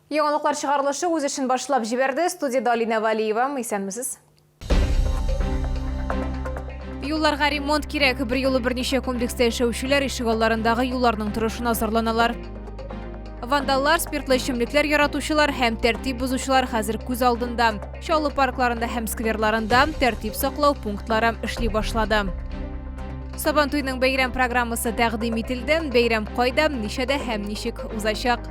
Яңалыклар чыгарылышы үз эшен башлап җибәрде. Студияда Алина Валиева, исәнмесез? Юлларга ремонт кирәк. Бер юлы берничә комплекста яшәүчеләр ишек алларындагы юлларның торышына зарланалар. Вандаллар, спиртлы эчемлекләр яратучылар һәм тәртип бузучылар хәзер күз алдында. Чаллы паркларында һәм скверларында тәртип саклау пунктлары эшли башлады. Сабантуйның бәйрәм программасы тәкъдим ителде. Бәйрәм кайда, ничәдә һәм ничек узачак?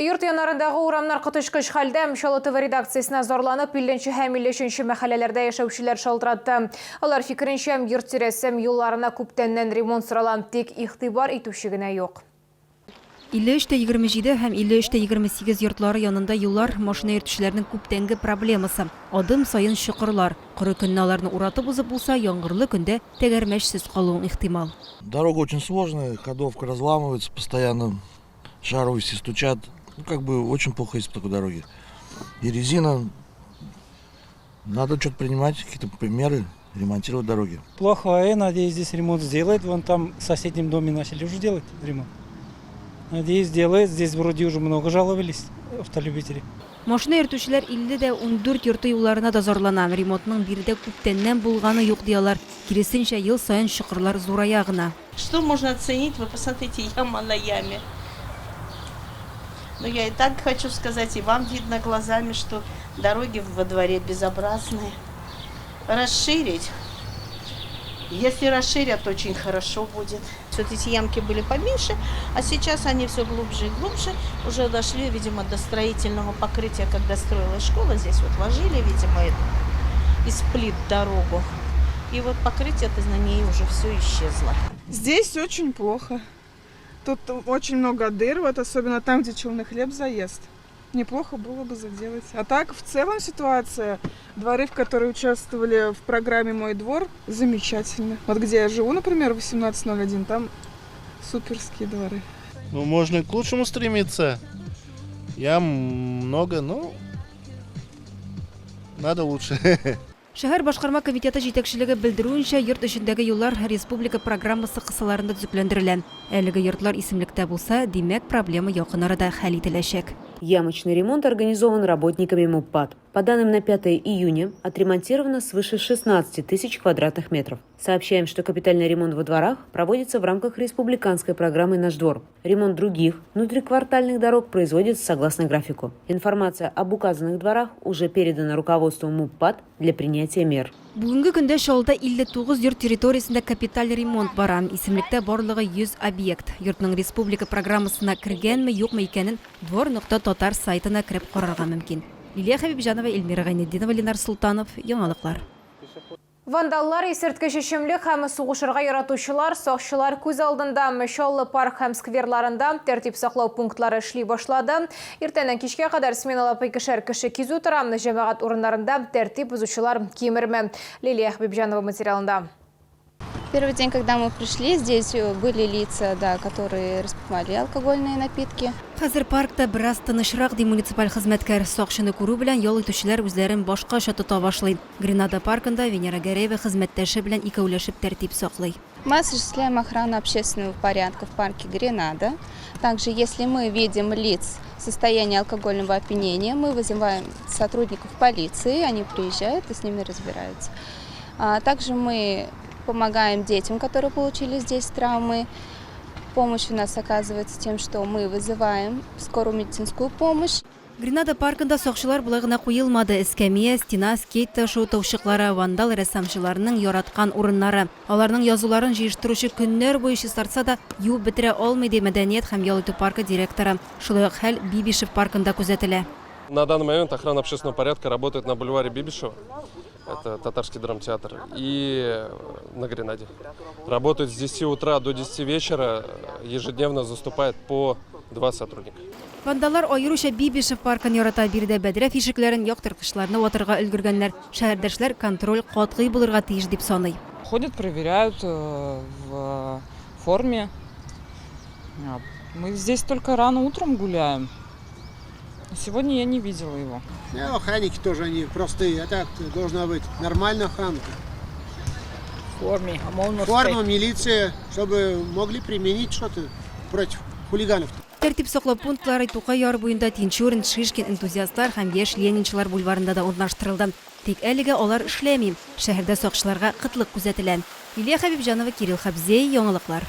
Йорт янарындагы урамнар кытышкыч хәлдә. Чаллы ТВ редакциясенә зарланып, 50 һәм 53 мәхәлләләрдә яшәүчеләр шалтыратты. Алар фикеренчә, йорт тирәсе юлларына күптәннән ремонт соралган, тик игътибар итүче генә юк. 53-27 һәм 53-28 йортлары янында юллар машина йөртүчеләрнең күптәнге проблемасы. Адым сайын чокырлар. Коры көнне аларны уратып узып булса, яңгырлы көндә тәгәрмәчсез калуың ихтимал. Дорога очень сложная, ходовка разламывается постоянно, шаровости стучат. Очень плохо есть по такой дороге. И резина. Надо что-то принимать, какие-то меры, ремонтировать дороги. Плохо, я надеюсь, здесь ремонт сделает. Вон там в соседнем доме начали уже делать ремонт. Надеюсь, сделает. Здесь вроде уже много жаловались автолюбители. Машина йөртүчеләр 50-14 йорты юлларына да зарлана. Ремонтның биредә күптәннән булганы юк диялар. Киресенчә, ел сайын чокырлар зурая гына. Что можно оценить? Вы посмотрите, яма на яме. Но я и так хочу сказать, и вам видно глазами, что дороги во дворе безобразные. Расширить. Если расширят, очень хорошо будет. Вот эти ямки были поменьше, а сейчас они все глубже и глубже. Уже дошли, видимо, до строительного покрытия, когда строилась школа. Здесь вот ложили, видимо, из плит дорогу. И вот покрытие-то на ней уже все исчезло. Здесь очень плохо. Тут очень много дыр, вот особенно там, где челный хлеб заезд. Неплохо было бы заделать. А так, в целом ситуация, дворы, в которые участвовали в программе «Мой двор», замечательно. Вот где я живу, например, 1801, там суперские дворы. Можно и к лучшему стремиться. Ям много, но надо лучше. Шәһәр башкарма комитеты җитәкчелеге белдерүенчә, йорт эчендәге юллар республика программасы кысаларында төзекләндерелгән. Әлеге йортлар исемлектә булса, димәк, проблема якын арада хәл ителәчәк. Ямочный ремонт организован работниками МУПАД. По данным на 5 июня, отремонтировано свыше 16 тысяч квадратных метров. Сообщаем, что капитальный ремонт во дворах проводится в рамках республиканской программы «Наш двор». Ремонт других внутриквартальных дорог производится согласно графику. Информация об указанных дворах уже передана руководству МУПАД для принятия мер. Бүгенге көндә Чаллыда 59 йорт территориясендә капиталь ремонт бара. Исемлектә барлыгы 100 объект. Йортның республика программасына кергәнме, юкмы икәнен двор.татар сайтына кирип карарга мөмкин. Лилия Хабибжанова, Эльмира Гайнетдинова, Ленар Султанов, Яңалыклар. Вандаллар, исерткеч эчемлек һәм сугышырга яратучылар, сакчылар күз алдында. Чаллы парк һәм скверларында тәртип саклау пунктлары эшли башлады. Иртәннән кичкә кадәр сменалап икешәр кеше кизү тора. Җәмәгать урыннарында тәртип бузучылар кимерме. Лилия Хабибжанова материалында. Первый день, когда мы пришли, здесь были лица, которые распивали алкогольные напитки. Хәзер паркта бераз тынычрак ди муниципаль хезмәткәр. Сакчыны күрү белән ял итүчеләр үзләрен башкача тота башлый. Гренада паркында Венера Гәрәева хезмәттәше белән икәүләшеп тәртип саклый. Мы осуществляем охрану общественного порядка в парке Гренада. Также, если мы видим лиц в состоянии алкогольного опьянения, мы вызываем сотрудников полиции, они приезжают и с ними разбираются. Также мы помогаем детям, которые получили здесь травмы. Помощь у нас оказывается тем, что мы вызываем скорую медицинскую помощь. Гренада паркында сакчылар булай гына куелмады. Эскәмия, стена, скейт ташу таушыклары, вандал рәссамчыларының яраткан урыннары. Аларның язуларын җыештыручы көннәр буе чистартса да, юып бетерә алмый ди мәдәният һәм ял итү паркы директоры. Шулай ук хәл Бибишев паркында күзәтелә. На данный момент охрана общественного порядка работает на бульваре Бибишева. Это татарский драмтеатр. И на Гренаде. Работает с 10 утра до 10 вечера. Ежедневно заступает по 2 сотрудника. Вандаллар аеруча Бибишев паркын ярата. Биредә бәдрәф ишекләрен, яктырткычларны ватырга өлгергәннәр. Шәһәрдәшләр контроль катгый булырга тиеш дип саный. Ходят, проверяют в форме. Мы здесь только рано утром гуляем. Сегодня я не видела его. Охранники тоже они простые, а так должна быть нормальная охранка. В форме. Форма, милиция, чтобы могли применить что-то. против хулиганов. Тәртип саклау пунктлары Тукай яры буенда Тинчурин, Шишкин энтузиастлар һәм яшь ленинчылар бульварында да урнаштырылды. Тик әлегә алар эшләми. Шәһәрдә сакчыларга кытлык күзәтелә. Лилия Хәбибҗанова, Кирилл Хабзей, яңалыклар.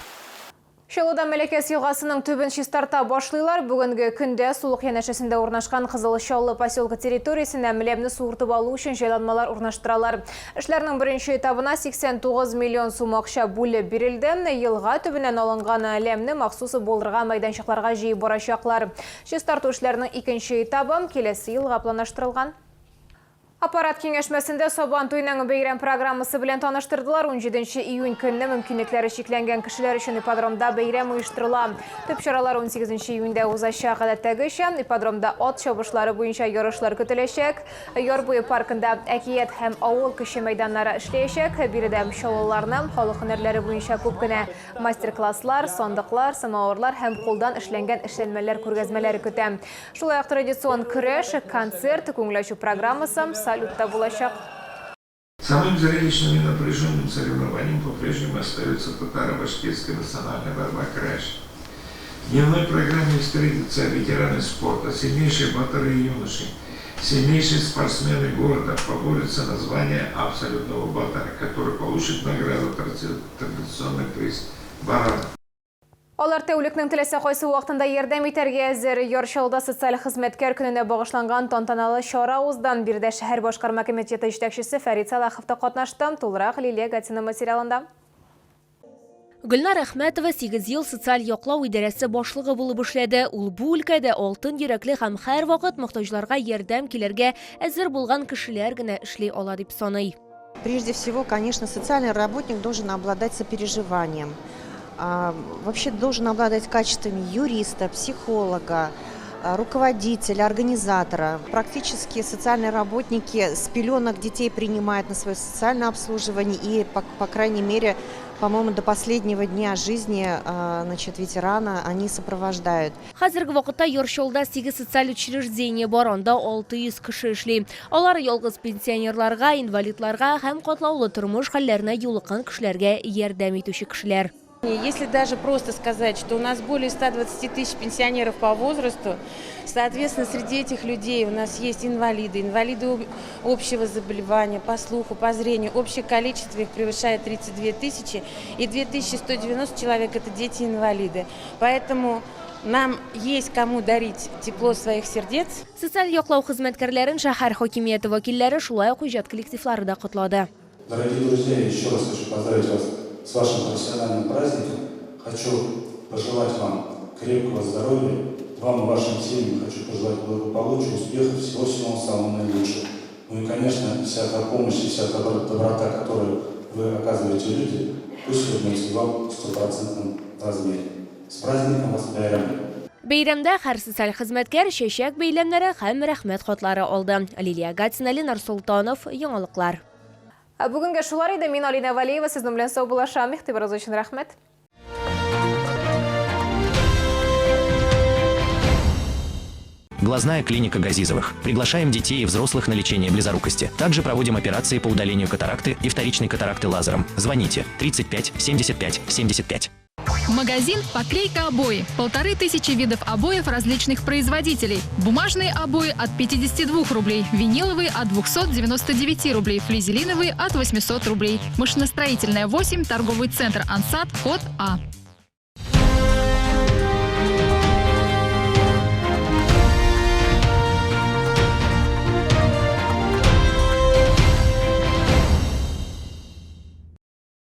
Шылуда Мәләкәс елгасының төбен чистарта башлыйлар. Бүгенге көндә сулык янәшәсендә урнашкан Кызыл Чаллы поселка территориясенә миләмне суыртып алу өчен җайланмалар урнаштыралар. Эшләрнең беренче этабына 89 миллион сум акча бүлеп бирелде. Елга төбеннән алынган ләмне махсус булдырган мәйданчыкларга җыеп барачаклар. Чистарту эшләренең икенче этабы киләсе елга планлаштырылган. Аппарат киңәшмәсендә Сабан туйның бәйрәм программасы белән таныштырдылар. 17 июнь көнне мөмкинлекләре чикләнгән кешеләр өчен ипподромда бәйрәм оештырыла. Төп чаралар 18 июньдә узачак. Гадәттәгечә ипподромда ат чабышлары буенча ярышлар көтеләчәк. Яр буе паркында әкият һәм авыл кеше мәйданнары эшләячәк. Биредә чаллыларны халык һөнәрләре буенча күп кенә мастер-класслар, сандыклар, самавырлар һәм кулдан эшләнгән эшләнмәләр күргәзмәләре көтә. Шулай ук традицион көрәш, концерт, күңелләшү программасы салютта булачак. Самым зрелищным и напряженным соревнованием по-прежнему остается татаро-башкирская национальная борьба «Краш». В дневной программе встретятся ветераны спорта, сильнейшие батары и юноши, сильнейшие спортсмены города поборются на звание абсолютного батара, который получит награду традиционный приз «Баран». Алар тәүлекнең теләсә кайсы вакытында ярдәм итәргә әзер. Яршалда социаль хезмәткәр көненә багышланган тантаналы чара уздан. Биредә шәһәр башкарма комитеты җитәкчесе Фәрит Салахов та катнашты. Тулырак Лилия Гатина материалында. Гөлнар Әхмәтова 8 ел социаль яклау идарәсе башлыгы булып эшләде. Ул бу өлкәдә алтын йөрәкле һәм һәр вакыт мохтаҗларга ярдәм килергә әзер булган кешеләр генә эшли ала дип саный. Прежде всего, конечно, социальный работник должен обладать сопереживанием. Вообще должен обладать качествами юриста, психолога, руководителя, организатора. Практически социальные работники с пеленок детей принимают на свое социальное обслуживание и, по крайней мере, по-моему, до последнего дня жизни ветерана они сопровождают. Хәзерге вакытта Яршалда 8 социаль учреждение бар, анда 600 кеше эшли. Алар ялгыз пенсионерларга, инвалидларга һәм катлаулы тормыш хәлләренә юлыккан кешеләргә ярдәм итүче кешеләр. Если даже просто сказать, что у нас более 120 тысяч пенсионеров по возрасту, соответственно, среди этих людей у нас есть инвалиды, инвалиды общего заболевания, по слуху, по зрению. Общее количество их превышает 32 тысячи, и 2190 человек – это дети-инвалиды. Поэтому нам есть кому дарить тепло своих сердец. Социаль яклау хезмәткәрләрен шәһәр хакимияте вәкилләре шулай ук иҗат коллективлары да котлады. Дорогие друзья, еще раз хочу поздравить вас с вашим профессиональным праздником. Хочу пожелать вам крепкого здоровья, вам и вашим семьям хочу пожелать благополучия, успехов, всего самого наилучшего. Ну и, конечно, вся та помощь и вся та доброта, которую вы оказываете людям, пусть вернется вам в 100% размере. С праздником вас, бәйрәм! Бәйрәмдә һәр социаль хезмәткәр чәчәк бәйләмнәре һәм рәхмәт хатлары алды. Лилия Гатина, Ленар Султанов, яңалыклар. Бүгенге шулар иде. Мин Алина Валиева, сезнең белән сау булашам. Игътибарыгыз өчен рәхмәт. Глазная клиника Газизовых. Приглашаем детей и взрослых на лечение близорукости. Также проводим операции по удалению катаракты и вторичной катаракты лазером. Звоните 35 75 75. Магазин «Поклейка обои». 1500 видов обоев различных производителей. Бумажные обои от 52 рублей, виниловые от 299 рублей, флизелиновые от 800 рублей. Машиностроительная 8, торговый центр «Ансат», код А.